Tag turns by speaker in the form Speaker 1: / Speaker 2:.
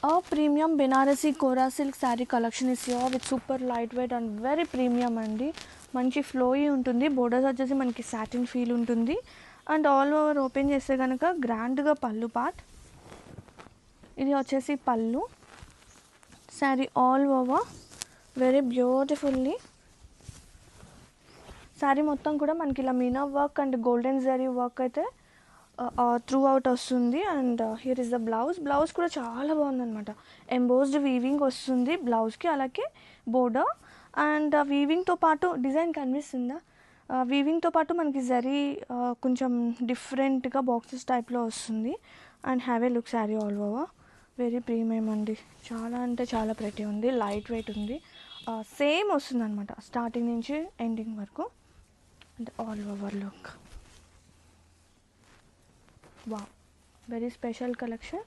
Speaker 1: A premium Benarasi Kora silk saree collection is here with super lightweight and very premium అండి. మంచి ఫ్లోయి ఉంటుంది. Borders వచ్చేసి మనకి satin feel ఉంటుంది. అండ్ ఆల్ ఓవర్ ఓపెన్ చేస్తే కనుక గ్రాండ్గా పళ్ళు పార్ట్. ఇది వచ్చేసి పళ్ళు. Sari all over very beautifully. Sari మొత్తం కూడా మనకి ఇలా Meena work and golden zari work అయితే త్రూ అవుట్ వస్తుంది. And here is the blouse కూడా చాలా బాగుందన్నమాట. ఎంబోస్డ్ వీవింగ్ వస్తుంది బ్లౌజ్కి, అలాగే బోర్డర్. అండ్ వీవింగ్తో పాటు డిజైన్ కనిపిస్తుందా, వీవింగ్తో పాటు మనకి జరీ కొంచెం డిఫరెంట్గా బాక్సెస్ టైప్లో వస్తుంది. And have a look sari all over very premium అండి. చాలా అంటే చాలా ప్రెటీ ఉంది, లైట్ వెయిట్ ఉంది. సేమ్ వస్తుంది అనమాట స్టార్టింగ్ నుంచి ఎండింగ్ వరకు. And all over look. Wow, very special collection.